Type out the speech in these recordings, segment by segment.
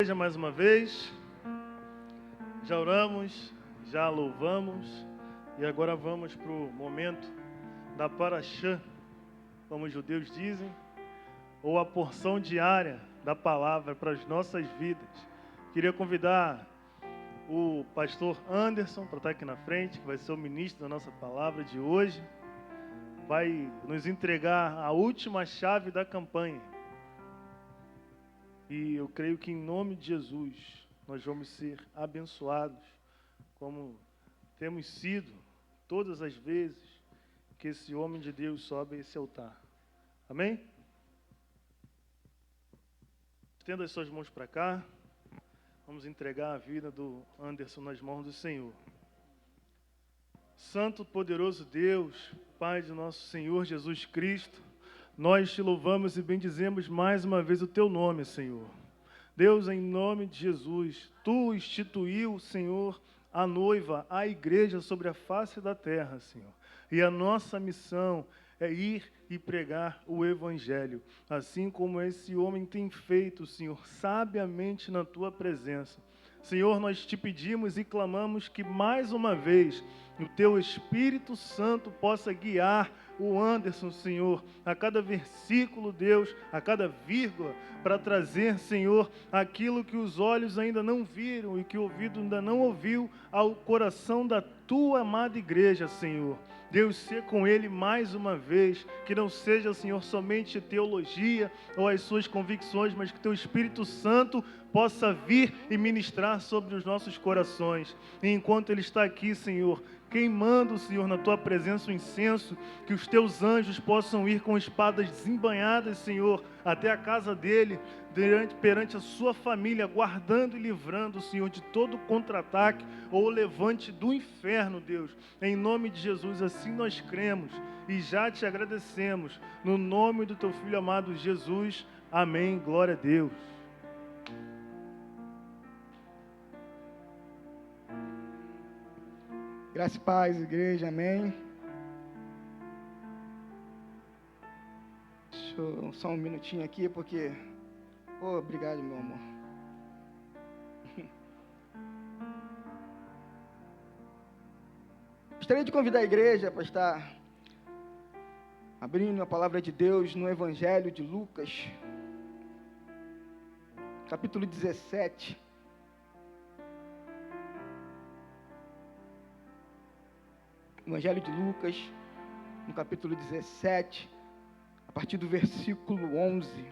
Seja mais uma vez, já oramos, já louvamos e agora vamos para o momento da Parashá, como os judeus dizem, ou a porção diária da palavra para as nossas vidas. Queria convidar o pastor Anderson para estar aqui na frente, que vai ser o ministro da nossa palavra de hoje, vai nos entregar a última chave da campanha. E eu creio que em nome de Jesus nós vamos ser abençoados, como temos sido todas as vezes que esse homem de Deus sobe a esse altar. Amém? Estenda as suas mãos para cá. Vamos entregar a vida do Anderson nas mãos do Senhor. Santo, poderoso Deus, Pai de nosso Senhor Jesus Cristo, nós te louvamos e bendizemos mais uma vez o teu nome, Senhor. Deus, em nome de Jesus, tu instituiu, Senhor, a noiva, a igreja sobre a face da terra, Senhor. E a nossa missão é ir e pregar o Evangelho, assim como esse homem tem feito, Senhor, sabiamente na tua presença. Senhor, nós te pedimos e clamamos que mais uma vez o teu Espírito Santo possa guiar o Anderson, Senhor, a cada versículo, Deus, a cada vírgula, para trazer, Senhor, aquilo que os olhos ainda não viram e que o ouvido ainda não ouviu ao coração da tua amada igreja, Senhor. Deus, ser com ele mais uma vez, que não seja, Senhor, somente teologia ou as suas convicções, mas que teu Espírito Santo possa vir e ministrar sobre os nossos corações. E enquanto ele está aqui, Senhor, queimando, Senhor, na tua presença o incenso, que os teus anjos possam ir com espadas desembainhadas, Senhor, até a casa dele, perante a sua família, guardando e livrando, Senhor, de todo contra-ataque ou levante do inferno, Deus. Em nome de Jesus, assim nós cremos e já te agradecemos. No nome do teu Filho amado Jesus. Amém. Glória a Deus. Graça e paz, igreja, amém. Deixa eu só um minutinho aqui, porque... obrigado, meu amor. Gostaria de convidar a igreja para estar abrindo a palavra de Deus no Evangelho de Lucas, capítulo 17. Evangelho de Lucas, no capítulo 17, a partir do versículo 11.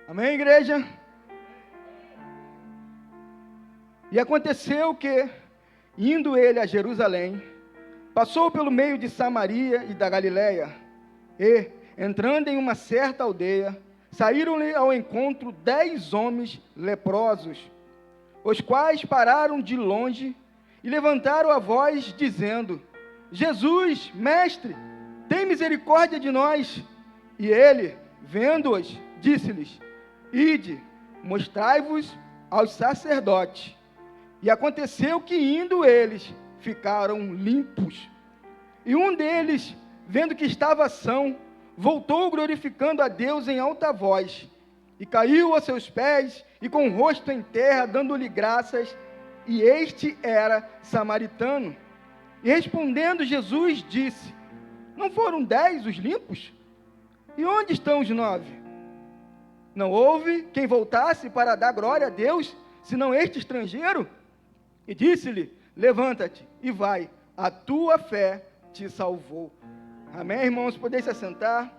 Amém, igreja? E aconteceu que, indo ele a Jerusalém, passou pelo meio de Samaria e da Galileia, e, entrando em uma certa aldeia, saíram-lhe ao encontro 10 homens leprosos, os quais pararam de longe e levantaram a voz, dizendo: Jesus, mestre, tem misericórdia de nós. E ele, vendo-os, disse-lhes: Ide, mostrai-vos aos sacerdotes. E aconteceu que, indo eles, ficaram limpos. E um deles, vendo que estava são, voltou glorificando a Deus em alta voz, e caiu a seus pés, e com o rosto em terra, dando-lhe graças, e este era samaritano. E respondendo Jesus, disse: Não foram 10 os limpos? E onde estão os 9? Não houve quem voltasse para dar glória a Deus, senão este estrangeiro? E disse-lhe: Levanta-te e vai, a tua fé te salvou. Amém, irmãos? Podem se assentar.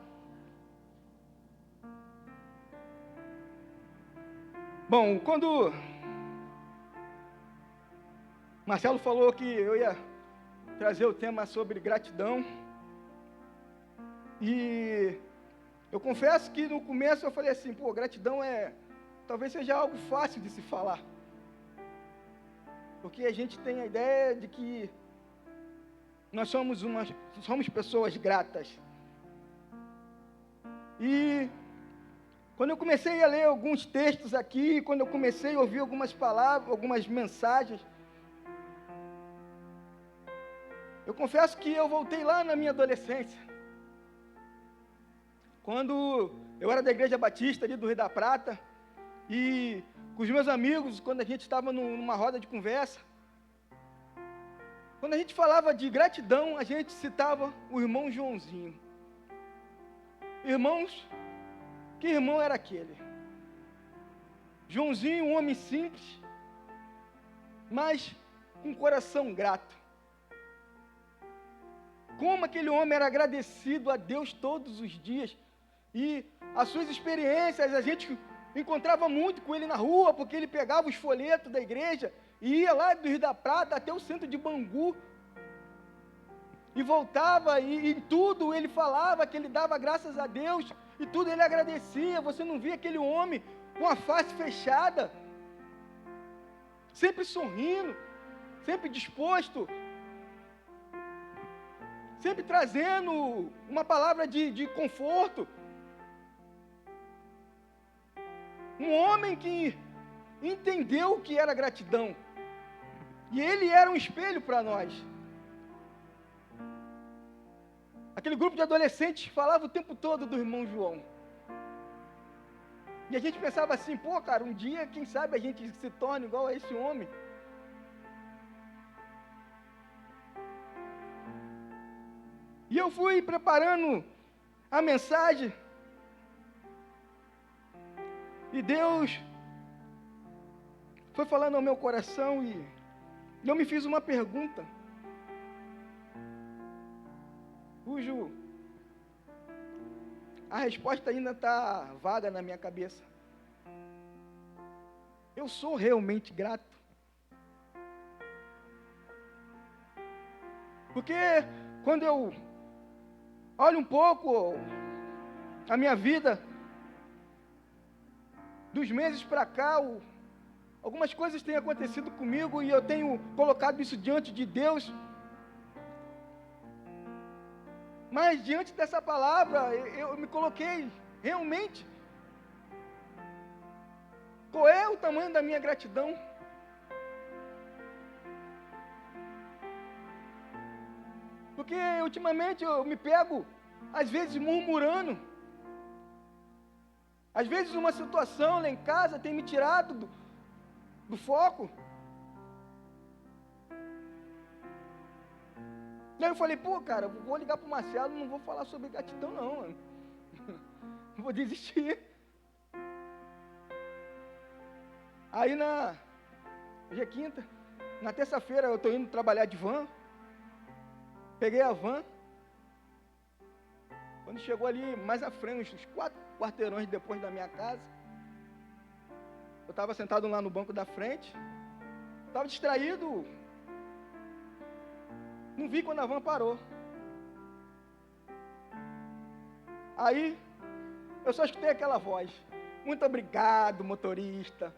Bom, quando Marcelo falou que eu ia trazer o tema sobre gratidão, e eu confesso que no começo eu falei assim, gratidão talvez seja algo fácil de se falar, porque a gente tem a ideia de que nós somos pessoas gratas. E quando eu comecei a ler alguns textos aqui, quando eu comecei a ouvir algumas palavras, algumas mensagens, eu confesso que eu voltei lá na minha adolescência. quando eu era da Igreja Batista ali do Rio da Prata, e com os meus amigos, quando a gente estava numa roda de conversa, quando a gente falava de gratidão, a gente citava o irmão Joãozinho. Irmãos, que irmão era aquele? Joãozinho, um homem simples, mas com coração grato. Como aquele homem era agradecido a Deus todos os dias. E as suas experiências, a gente encontrava muito com ele na rua, porque ele pegava os folhetos da igreja e ia lá do Rio da Prata até o centro de Bangu. E voltava, e em tudo ele falava que ele dava graças a Deus, e tudo ele agradecia. Você não via aquele homem com a face fechada, sempre sorrindo, sempre disposto, sempre trazendo uma palavra de conforto. Um homem que entendeu o que era gratidão, e ele era um espelho para nós. Aquele grupo de adolescentes falava o tempo todo do irmão João. E a gente pensava assim, pô, cara, um dia, quem sabe a gente se torne igual a esse homem. E eu fui preparando a mensagem, e Deus foi falando ao meu coração, e eu me fiz uma pergunta, cujo a resposta ainda está vaga na minha cabeça. Eu sou realmente grato? Porque quando eu olho um pouco a minha vida, dos meses para cá, algumas coisas têm acontecido comigo e eu tenho colocado isso diante de Deus. Mas diante dessa palavra, eu me coloquei realmente. Qual é o tamanho da minha gratidão? Porque ultimamente eu me pego, às vezes, murmurando. Às vezes uma situação lá em casa tem me tirado do foco. E aí eu falei, pô, cara, vou ligar pro Marcelo, não vou falar sobre gratidão não, mano. Vou desistir. Aí hoje é quinta, na terça-feira eu estou indo trabalhar de van. Peguei a van. Quando chegou ali mais à frente, uns 4 quarteirões depois da minha casa, eu estava sentado lá no banco da frente, estava distraído. Não vi quando a van parou. Aí, eu só escutei aquela voz. Muito obrigado, motorista.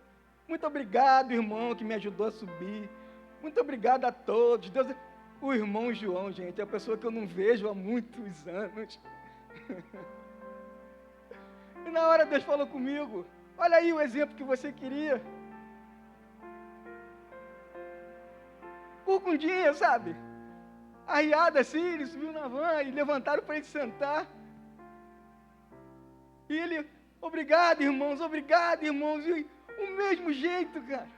Muito obrigado, irmão, que me ajudou a subir. Muito obrigado a todos. Deus... O irmão João, gente, é a pessoa que eu não vejo há muitos anos. E na hora Deus falou comigo, olha aí o exemplo que você queria. Corcundinha, sabe? Arriado assim, ele subiu na van e levantaram para ele sentar. E ele, obrigado, irmãos, e o mesmo jeito, cara.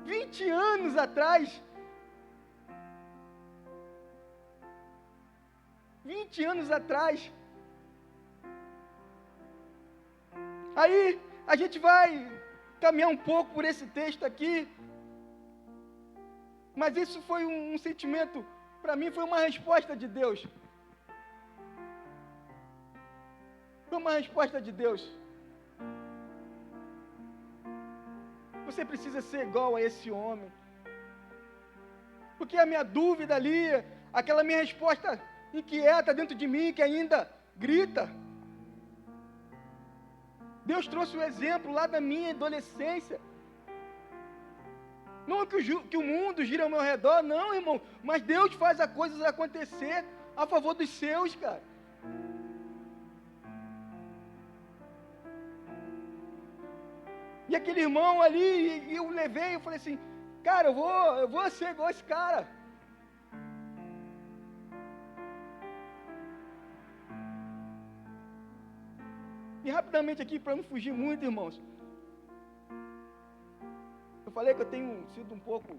20 anos atrás, 20 anos atrás, aí a gente vai caminhar um pouco por esse texto aqui, mas isso foi um sentimento, para mim foi uma resposta de Deus. Foi uma resposta de Deus. Você precisa ser igual a esse homem. Porque a minha dúvida ali, aquela minha resposta inquieta dentro de mim, que ainda grita. Deus trouxe o exemplo lá da minha adolescência. Não que o mundo gira ao meu redor, não, irmão. Mas Deus faz as coisas acontecer a favor dos seus, cara. E aquele irmão ali, eu levei, eu falei assim, cara, eu vou ser igual esse cara. E rapidamente aqui, para não fugir muito, irmãos. Eu falei que eu tenho sido um pouco...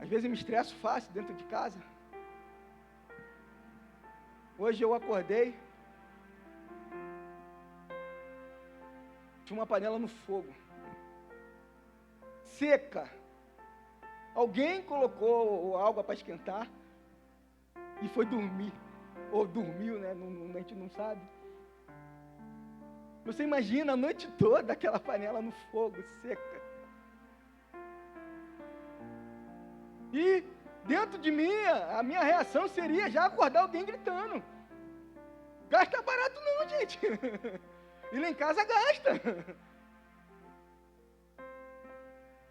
Às vezes eu me estresso fácil dentro de casa. Hoje eu acordei, tinha uma panela no fogo, seca. Alguém colocou água para esquentar e foi dormir. Ou dormiu, né? A gente não sabe. Você imagina a noite toda aquela panela no fogo, seca. E dentro de mim, a minha reação seria já acordar alguém gritando. Gasta barato não, gente. E lá em casa gasta.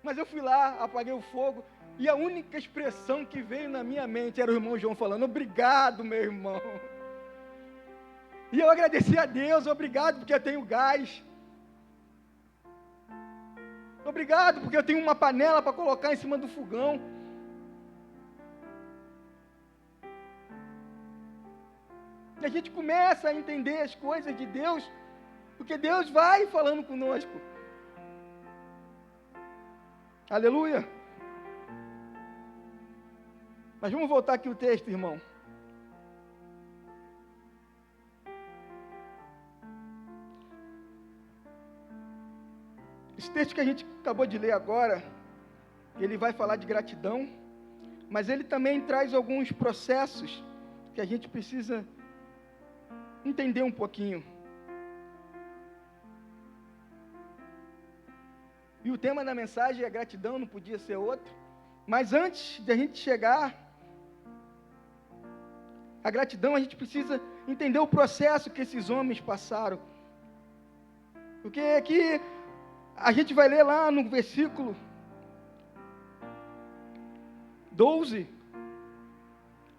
Mas eu fui lá, apaguei o fogo, e a única expressão que veio na minha mente era o irmão João falando, obrigado, meu irmão. E eu agradeci a Deus, obrigado porque eu tenho gás. Obrigado porque eu tenho uma panela para colocar em cima do fogão. E a gente começa a entender as coisas de Deus, porque Deus vai falando conosco. Aleluia. Mas vamos voltar aqui o texto, irmão. Esse texto que a gente acabou de ler agora, ele vai falar de gratidão, mas ele também traz alguns processos que a gente precisa entender um pouquinho. E o tema da mensagem é gratidão, não podia ser outro. Mas antes de a gente chegar à gratidão, a gente precisa entender o processo que esses homens passaram. Porque aqui a gente vai ler lá no versículo 12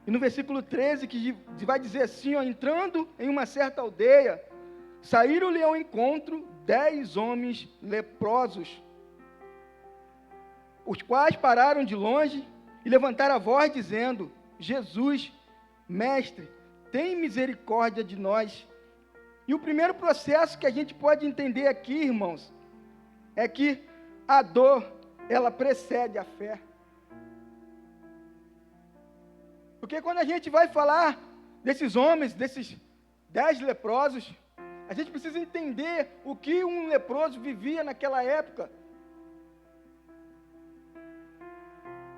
e no versículo 13, que vai dizer assim, ó, entrando em uma certa aldeia, saíram-lhe ao encontro 10 homens leprosos, os quais pararam de longe e levantaram a voz dizendo, Jesus, mestre, tem misericórdia de nós. E o primeiro processo que a gente pode entender aqui, irmãos, é que a dor, ela precede a fé. Porque quando a gente vai falar desses homens, desses 10 leprosos, a gente precisa entender o que um leproso vivia naquela época.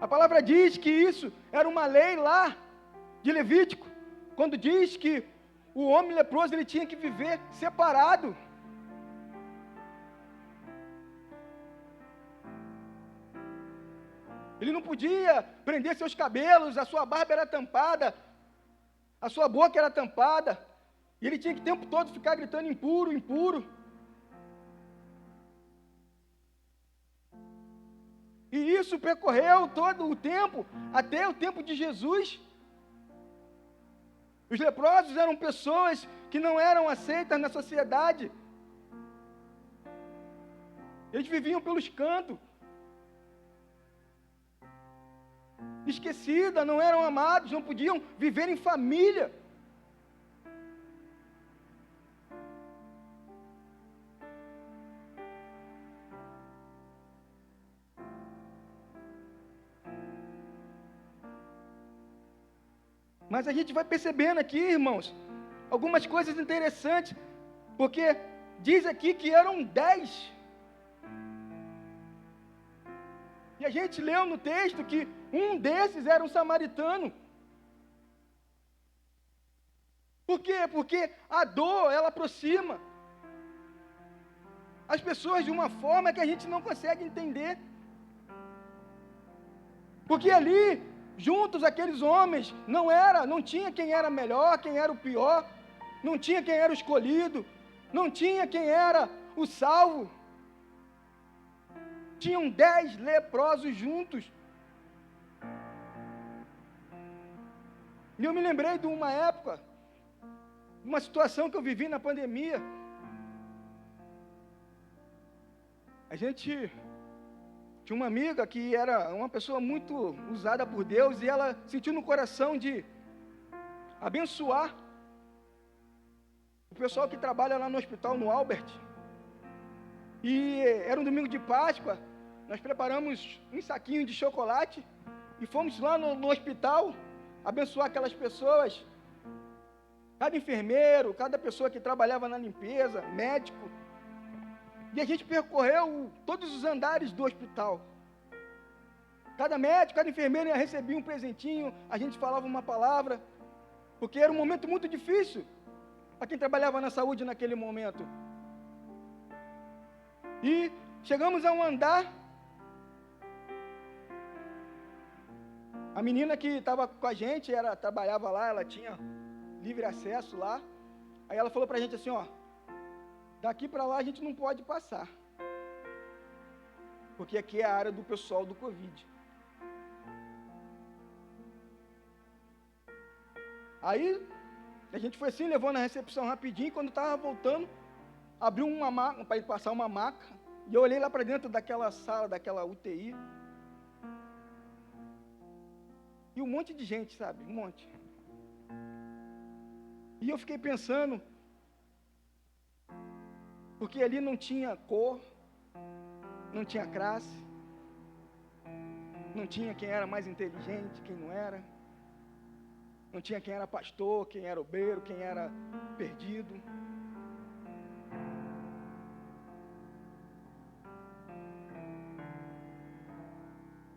A palavra diz que isso era uma lei lá de Levítico, quando diz que o homem leproso ele tinha que viver separado. Ele não podia prender seus cabelos, a sua barba era tampada, a sua boca era tampada, e ele tinha que o tempo todo ficar gritando impuro, impuro. E isso percorreu todo o tempo, até o tempo de Jesus. Os leprosos eram pessoas que não eram aceitas na sociedade. Eles viviam pelos cantos. Esquecida, não eram amados, não podiam viver em família. Mas a gente vai percebendo aqui, irmãos, algumas coisas interessantes, porque diz aqui que eram 10. E a gente leu no texto que um desses era um samaritano. Por quê? Porque a dor, ela aproxima as pessoas de uma forma que a gente não consegue entender. Porque ali, juntos aqueles homens, não tinha quem era melhor, quem era o pior, não tinha quem era o escolhido, não tinha quem era o salvo. Tinham 10 leprosos juntos. E eu me lembrei de uma época, uma situação que eu vivi na pandemia. A gente tinha uma amiga que era uma pessoa muito usada por Deus e ela sentiu no coração de abençoar o pessoal que trabalha lá no hospital, no Albert, e era um domingo de Páscoa, nós preparamos um saquinho de chocolate e fomos lá no hospital abençoar aquelas pessoas, cada enfermeiro, cada pessoa que trabalhava na limpeza, médico, e a gente percorreu todos os andares do hospital. Cada médico, cada enfermeiro recebia um presentinho, a gente falava uma palavra, porque era um momento muito difícil para quem trabalhava na saúde naquele momento. E chegamos a um andar, a menina que estava com a gente, trabalhava lá, ela tinha livre acesso lá, aí ela falou para a gente assim, ó, daqui para lá a gente não pode passar, porque aqui é a área do pessoal do Covid. Aí, a gente foi assim, levou na recepção rapidinho, quando estava voltando, abriu uma maca, para ele passar uma maca, e eu olhei lá para dentro daquela sala, daquela UTI, e um monte de gente, sabe, um monte. E eu fiquei pensando, porque ali não tinha cor, não tinha classe, não tinha quem era mais inteligente, quem não era. Não tinha quem era pastor, quem era obreiro, quem era perdido.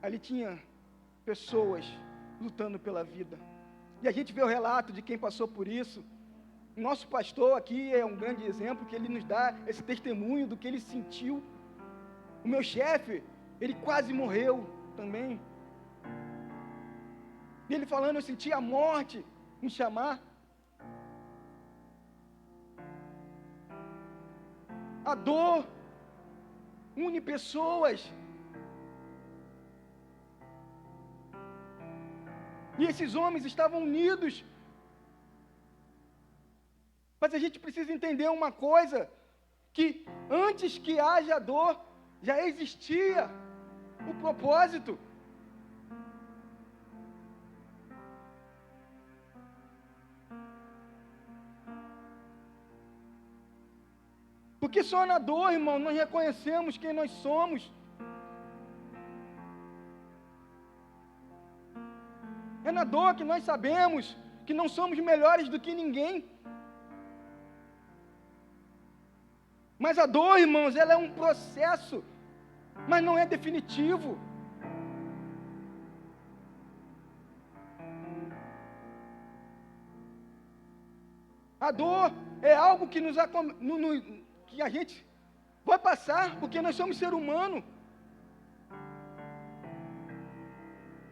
Ali tinha pessoas lutando pela vida. E a gente vê o relato de quem passou por isso. O nosso pastor aqui é um grande exemplo, que ele nos dá esse testemunho do que ele sentiu. O meu chefe, ele quase morreu também. E ele falando, eu senti a morte me chamar. A dor une pessoas. E esses homens estavam unidos. Mas a gente precisa entender uma coisa, que antes que haja dor, já existia o propósito. Porque só na dor, irmão, nós reconhecemos quem nós somos. É na dor que nós sabemos que não somos melhores do que ninguém. Mas a dor, irmãos, ela é um processo, mas não é definitivo. A dor é algo que que a gente vai passar, porque nós somos ser humano.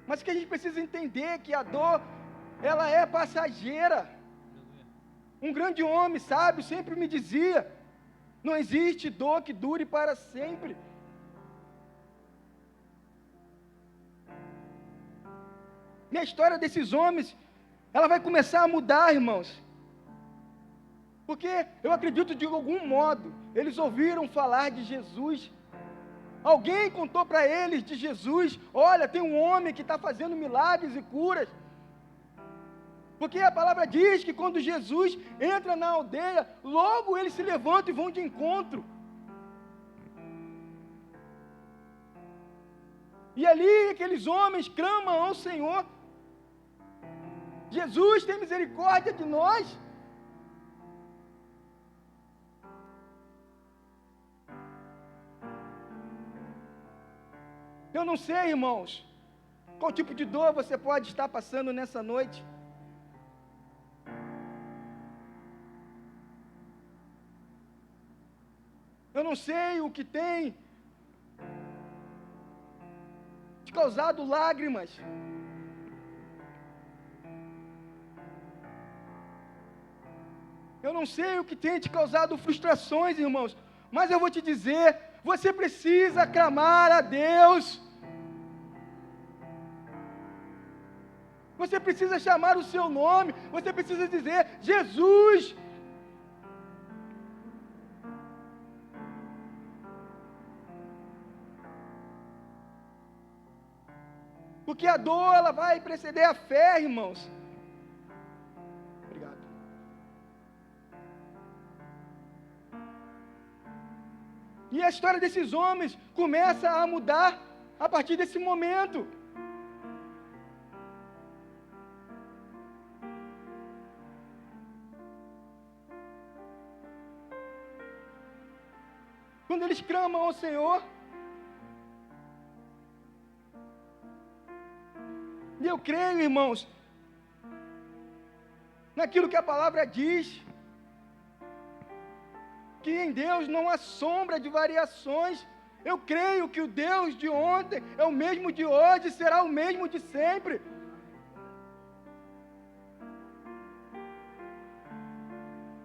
Mas que a gente precisa entender que a dor, ela é passageira. Um grande homem sábio sempre me dizia, não existe dor que dure para sempre. E a história desses homens, ela vai começar a mudar, irmãos. Porque eu acredito de algum modo, eles ouviram falar de Jesus. Alguém contou para eles de Jesus, olha, tem um homem que está fazendo milagres e curas. Porque a palavra diz que quando Jesus entra na aldeia, logo eles se levantam e vão de encontro. E ali aqueles homens clamam ao Senhor, Jesus, tem misericórdia de nós. Eu não sei, irmãos, qual tipo de dor você pode estar passando nessa noite. Eu não sei o que tem te causado lágrimas. Eu não sei o que tem te causado frustrações, irmãos, mas eu vou te dizer, você precisa clamar a Deus. Você precisa chamar o seu nome, você precisa dizer, Jesus. Porque a dor, ela vai preceder a fé, irmãos. Obrigado. E a história desses homens começa a mudar a partir desse momento. Quando eles clamam ao Senhor, e eu creio, irmãos, naquilo que a palavra diz, que em Deus não há sombra de variações. Eu creio que o Deus de ontem é o mesmo de hoje, será o mesmo de sempre.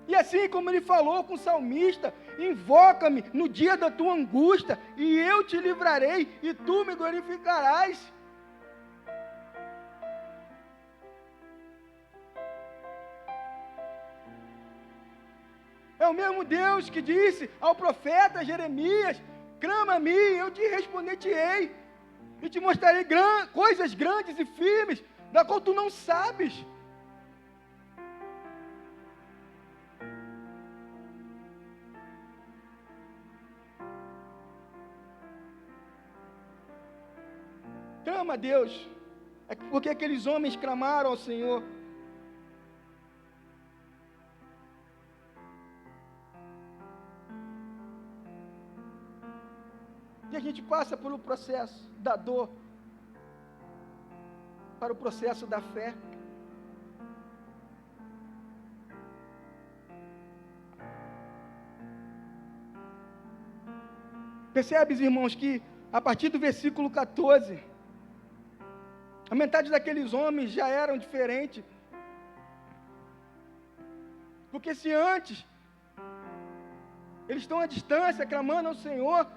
E assim como ele falou com o salmista: invoca-me no dia da tua angústia, e eu te livrarei, e tu me glorificarás. É o mesmo Deus que disse ao profeta Jeremias: clama a mim, eu te responder-te-ei, e te mostrarei coisas grandes e firmes, da qual tu não sabes. Clama a Deus, é porque aqueles homens clamaram ao Senhor. E a gente passa pelo processo da dor para o processo da fé. Percebes, irmãos, que a partir do versículo 14, a metade daqueles homens já eram diferentes. Porque se antes eles estão à distância, clamando ao Senhor,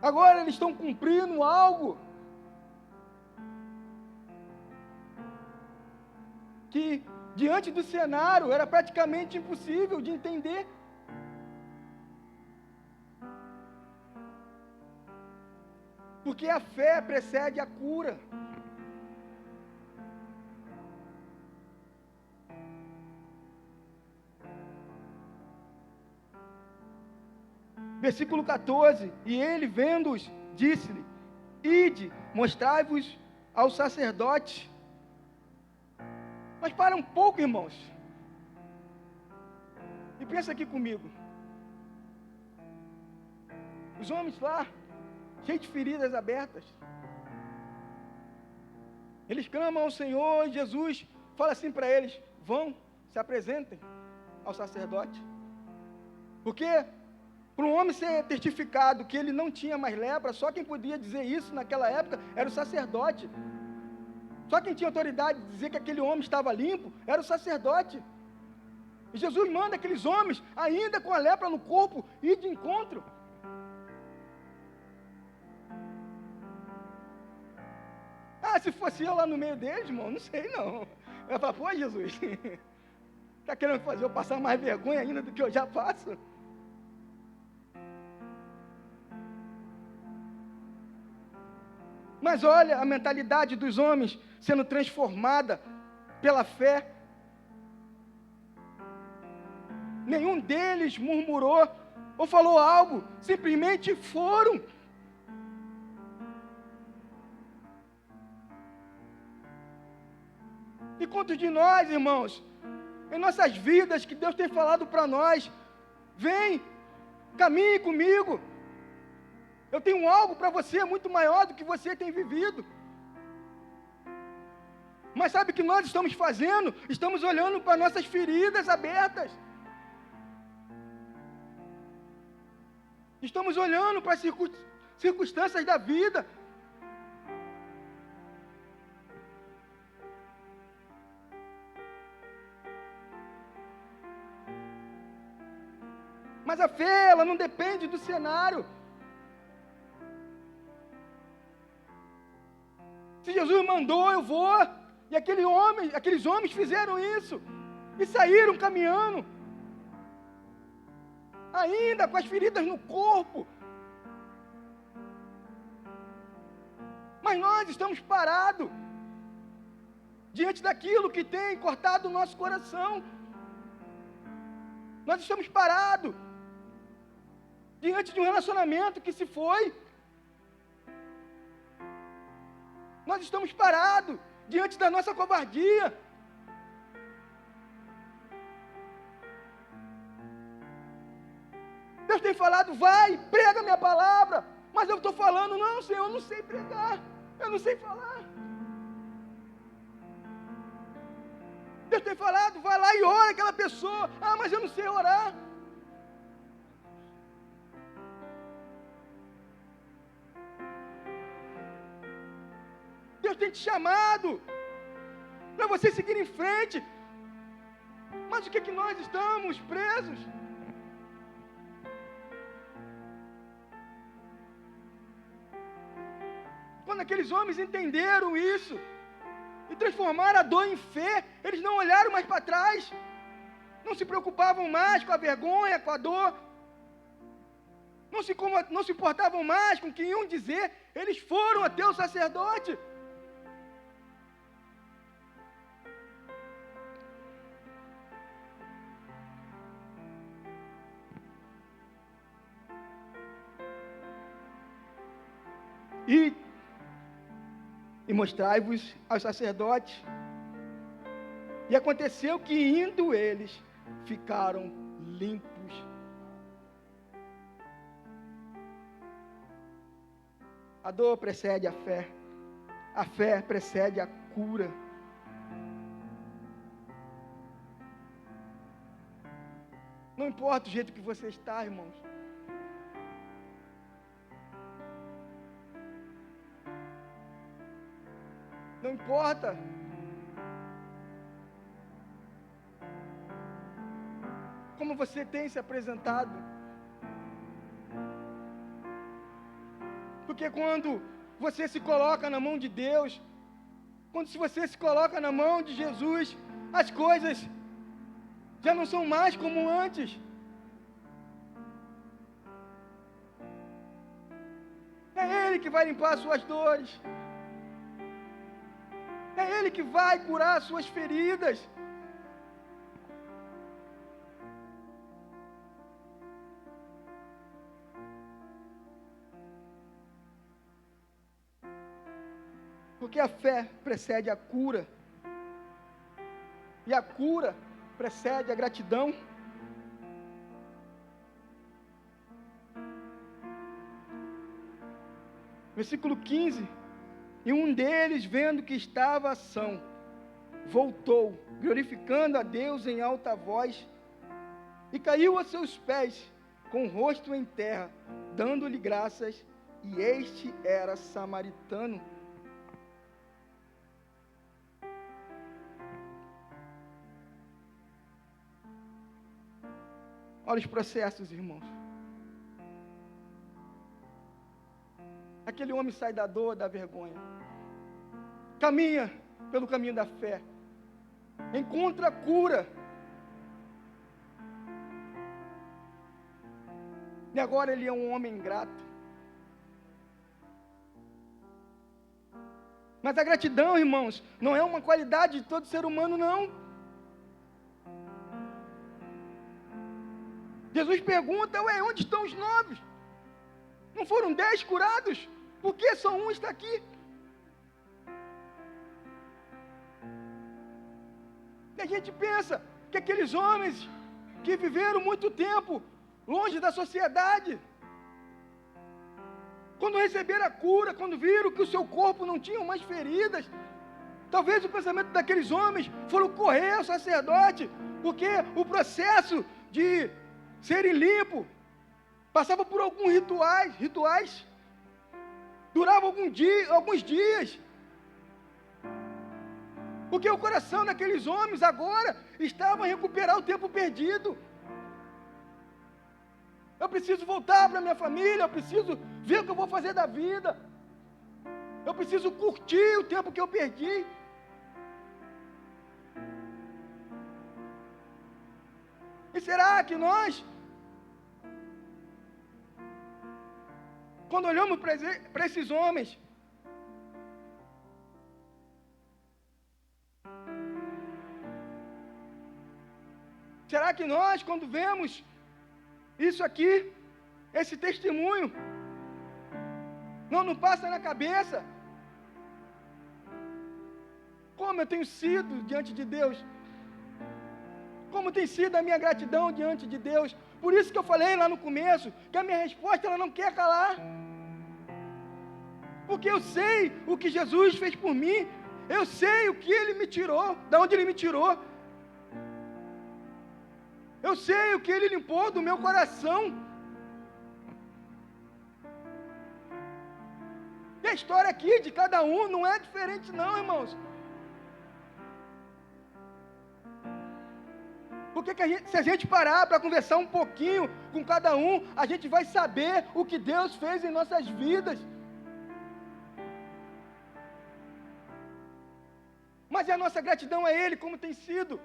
agora eles estão cumprindo algo que, diante do cenário, era praticamente impossível de entender. Porque a fé precede a cura. Versículo 14: e ele, vendo-os, disse-lhe: ide, mostrai-vos ao sacerdote. Mas para um pouco, irmãos, e pensa aqui comigo. Os homens lá, cheios de feridas abertas, eles clamam ao Senhor, e Jesus fala assim para eles: vão, se apresentem ao sacerdote. Porque para um homem ser testificado que ele não tinha mais lepra, só quem podia dizer isso naquela época era o sacerdote. Só quem tinha autoridade de dizer que aquele homem estava limpo era o sacerdote. E Jesus manda aqueles homens, ainda com a lepra no corpo, ir de encontro. Ah, se fosse eu lá no meio deles, irmão, não sei não. Eu ia falar: pô, Jesus, está querendo fazer eu passar mais vergonha ainda do que eu já passo? Mas olha a mentalidade dos homens sendo transformada pela fé. Nenhum deles murmurou ou falou algo, simplesmente foram. E quantos de nós, irmãos, em nossas vidas, que Deus tem falado para nós: vem, caminhe comigo, eu tenho algo para você muito maior do que você tem vivido. Mas sabe o que nós estamos fazendo? Estamos olhando para nossas feridas abertas. Estamos olhando para as circunstâncias da vida. Mas a fé, ela não depende do cenário. Se Jesus mandou, eu vou. E aqueles homens fizeram isso. E saíram caminhando. Ainda com as feridas no corpo. Mas nós estamos parados diante daquilo que tem cortado o nosso coração. Nós estamos parados diante de um relacionamento que se foi. Nós estamos parados diante da nossa covardia. Deus tem falado, vai, prega minha palavra. Mas eu estou falando, não, Senhor, eu não sei pregar, eu não sei falar. Deus tem falado, vai lá e ora aquela pessoa. Ah, mas eu não sei orar. Deus tem te chamado para você seguir em frente. Mas o que é que nós estamos presos? Quando aqueles homens entenderam isso e transformaram a dor em fé, eles não olharam mais para trás, não se preocupavam mais com a vergonha, com a dor, não se importavam mais com o que iam dizer. Eles foram até o sacerdote. E mostrai-vos aos sacerdotes. E aconteceu que, indo eles, ficaram limpos. A dor precede a fé precede a cura. Não importa o jeito que você está, irmãos. Não importa. Como você tem se apresentado. Porque quando você se coloca na mão de Deus, quando você se coloca na mão de Jesus, as coisas já não são mais como antes. É Ele que vai limpar as suas dores. É Ele que vai curar as suas feridas. Porque a fé precede a cura. E a cura precede a gratidão. Versículo 15. E um deles, vendo que estava são, voltou, glorificando a Deus em alta voz, e caiu a seus pés, com o rosto em terra, dando-lhe graças, e este era samaritano. Olha os processos, irmãos. Aquele homem sai da dor, da vergonha. Caminha pelo caminho da fé. Encontra a cura. E agora ele é um homem ingrato. Mas a gratidão, irmãos, não é uma qualidade de todo ser humano, não. Jesus pergunta, ué, onde estão os 9? Não foram 10 curados? Por que só um está aqui? E a gente pensa que aqueles homens que viveram muito tempo longe da sociedade, quando receberam a cura, quando viram que o seu corpo não tinha mais feridas, talvez o pensamento daqueles homens foram correr ao sacerdote, porque o processo de serem limpos passava por alguns rituais durava alguns dias, porque o coração daqueles homens agora estava a recuperar o tempo perdido. Eu preciso voltar para minha família, eu preciso ver o que eu vou fazer da vida, eu preciso curtir o tempo que eu perdi. E será que nós, quando olhamos para esses homens, será que nós, quando vemos isso aqui, esse testemunho. Não passa na cabeça. Como eu tenho sido diante de Deus. Como tem sido a minha gratidão diante de Deus. Por isso que eu falei lá no começo, que a minha resposta ela não quer calar. Porque eu sei o que Jesus fez por mim. Eu sei o que Ele me tirou, de onde Ele me tirou. Eu sei o que Ele limpou do meu coração. E a história aqui de cada um não é diferente não, irmãos. Porque se a gente parar para conversar um pouquinho com cada um, a gente vai saber o que Deus fez em nossas vidas. Mas a nossa gratidão a Ele, como tem sido.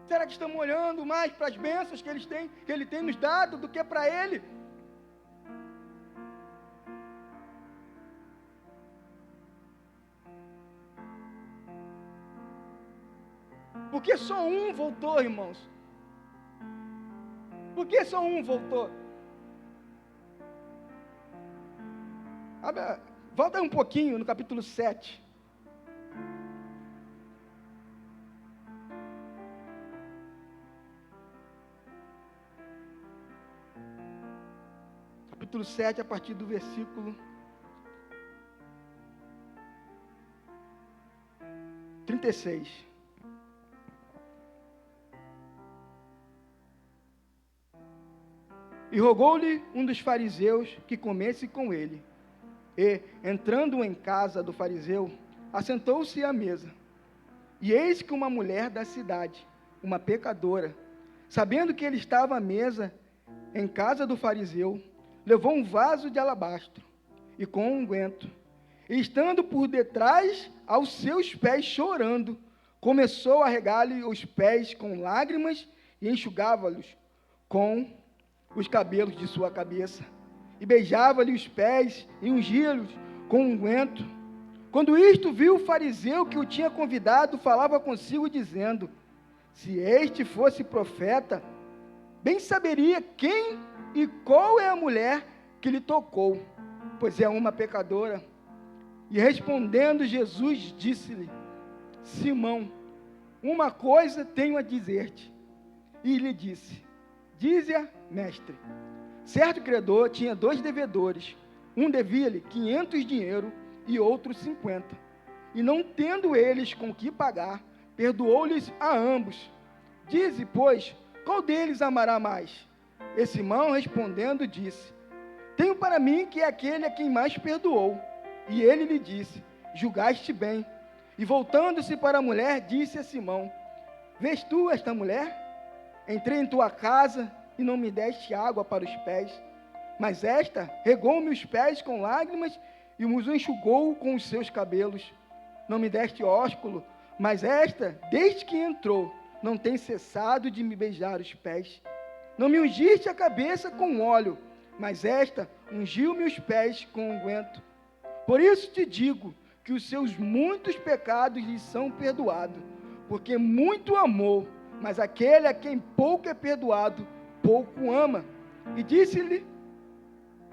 Será que estamos olhando mais para as bênçãos que Ele tem nos dado do que para Ele? Porque só um voltou, irmãos. Por que só um voltou? Volta um pouquinho no capítulo 7. Capítulo 7, a partir do versículo 36. E rogou-lhe um dos fariseus que comesse com ele. E, entrando em casa do fariseu, assentou-se à mesa. E eis que uma mulher da cidade, uma pecadora, sabendo que ele estava à mesa em casa do fariseu, levou um vaso de alabastro e com unguento, e estando por detrás aos seus pés chorando, começou a regar-lhe os pés com lágrimas e enxugava-los com os cabelos de sua cabeça, e beijava-lhe os pés e ungia-los com unguento. Quando isto viu o fariseu que o tinha convidado, falava consigo dizendo: se este fosse profeta, bem saberia quem e qual é a mulher que lhe tocou, pois é uma pecadora. E respondendo Jesus, disse-lhe: Simão, uma coisa tenho a dizer-te. E lhe disse: dize-a, mestre. Certo credor tinha 2 devedores. Um devia-lhe 500 dinheiro e outro 50. E não tendo eles com que pagar, perdoou-lhes a ambos. Dize, pois, qual deles amará mais? E Simão, respondendo, disse: tenho para mim que é aquele a quem mais perdoou. E ele lhe disse: julgaste bem. E voltando-se para a mulher, disse a Simão: vês tu esta mulher? Entrei em tua casa e não me deste água para os pés, mas esta regou-me os pés com lágrimas e os enxugou com os seus cabelos. Não me deste ósculo, mas esta, desde que entrou, não tem cessado de me beijar os pés. Não me ungiste a cabeça com óleo, mas esta ungiu-me os pés com unguento. Por isso te digo que os seus muitos pecados lhe são perdoados, porque muito amou. Mas aquele a quem pouco é perdoado, pouco ama. E disse-lhe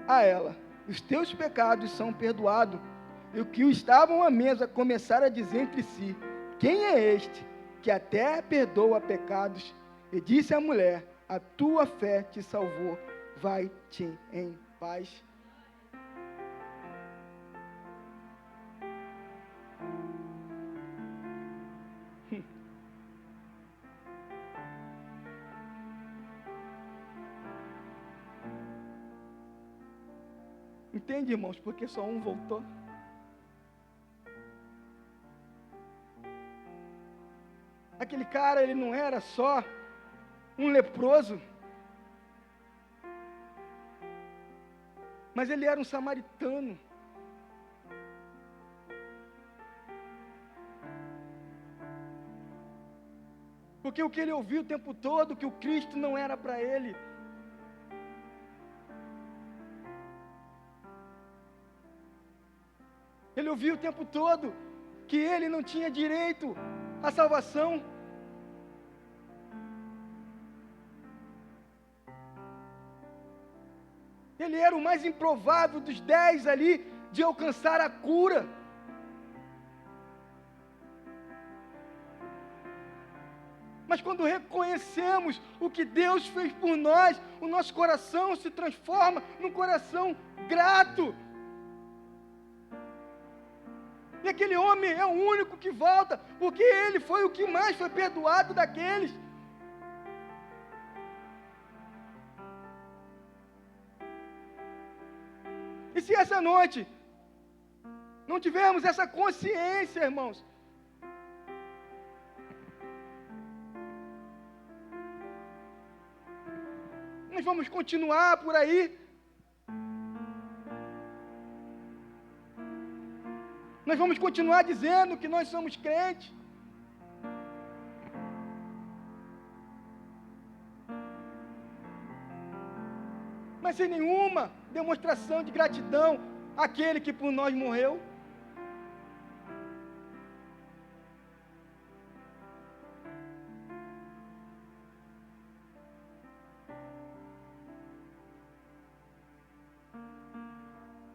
a ela: os teus pecados são perdoados. E o que estavam à mesa começaram a dizer entre si: quem é este que até perdoa pecados? E disse a mulher: a tua fé te salvou, vai-te em paz. Entende, irmãos, porque só um voltou? Aquele cara, ele não era só um leproso, mas ele era um samaritano. Porque o que ele ouviu o tempo todo, que o Cristo não era para ele. Ele ouviu o tempo todo que ele não tinha direito a salvação. Ele era o mais improvável dos 10 ali de alcançar a cura. Mas quando reconhecemos o que Deus fez por nós, o nosso coração se transforma num coração grato. E aquele homem é o único que volta, porque ele foi o que mais foi perdoado daqueles. E se essa noite não tivermos essa consciência, irmãos, nós vamos continuar por aí. Nós vamos continuar dizendo que nós somos crentes. Mas sem nenhuma demonstração de gratidão àquele que por nós morreu.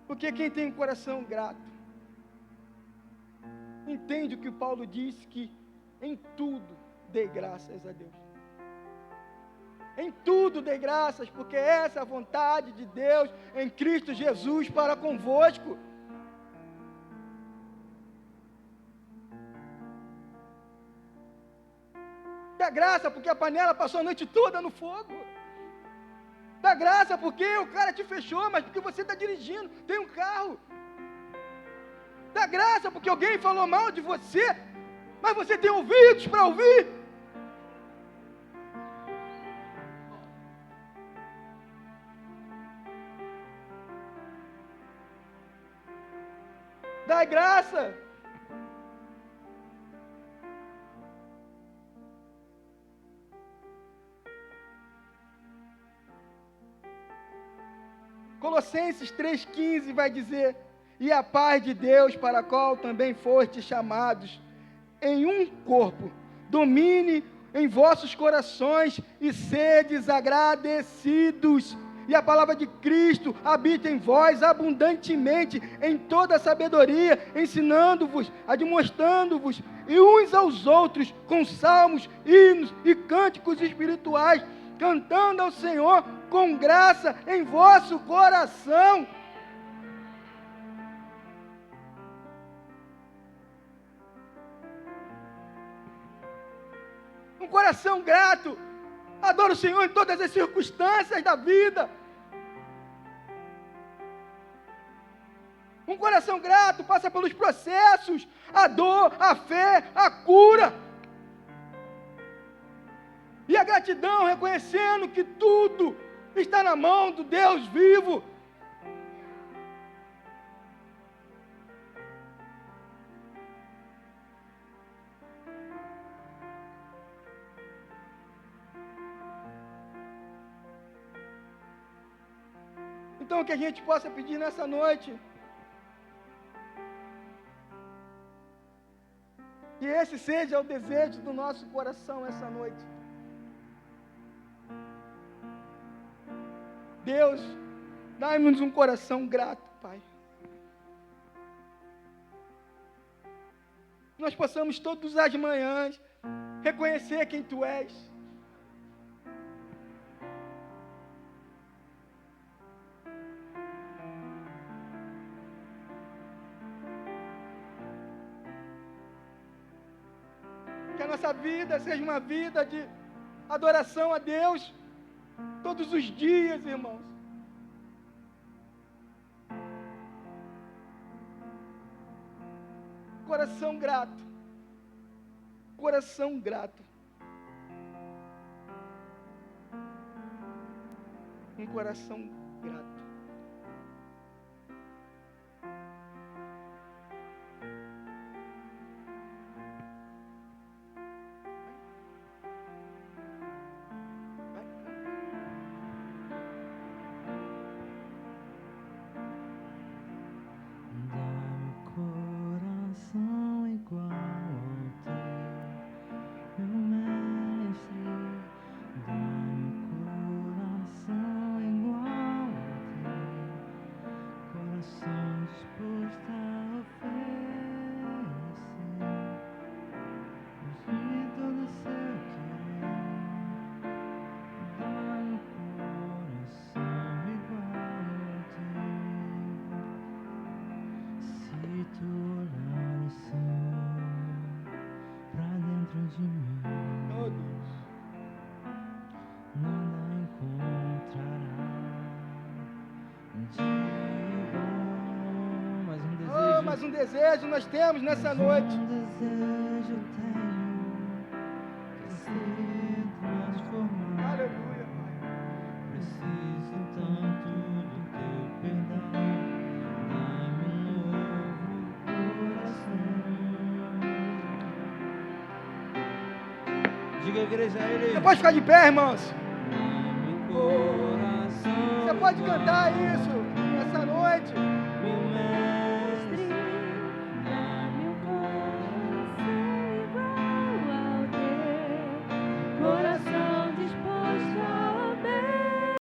Porque quem tem um coração grato, entende o que Paulo disse, que em tudo dê graças a Deus. Em tudo dê graças, porque essa é a vontade de Deus em Cristo Jesus para convosco. Dá graça porque a panela passou a noite toda no fogo. Dá graça porque o cara te fechou, mas porque você está dirigindo, tem um carro. Dá graça porque alguém falou mal de você, mas você tem ouvidos para ouvir. Dá graça. Colossenses 3,15 vai dizer: e a paz de Deus, para a qual também fostes chamados, em um corpo, domine em vossos corações e sedes agradecidos. E a palavra de Cristo habita em vós abundantemente, em toda a sabedoria, ensinando-vos, admoestando-vos, e uns aos outros, com salmos, hinos e cânticos espirituais, cantando ao Senhor com graça em vosso coração. Um coração grato adora o Senhor em todas as circunstâncias da vida. Um coração grato passa pelos processos, a dor, a fé, a cura. E a gratidão, reconhecendo que tudo está na mão do Deus vivo. Então, que a gente possa pedir nessa noite, que esse seja o desejo do nosso coração essa noite. Deus, dá-nos um coração grato, Pai. Nós possamos todas as manhãs reconhecer quem Tu és. Que a nossa vida seja uma vida de adoração a Deus todos os dias, irmãos. Coração grato. Coração grato. Um coração grato. Dá-me coração igual ao teu. Mas um desejo nós temos nessa noite. Um desejo tenho de ser transformado. Aleluia, Pai. Preciso tanto do teu perdão. Dá-me um novo coração. Diga, igreja, a ele. Você pode ficar de pé, irmãos. Dá-me coração. Você pode cantar isso nessa noite. Meu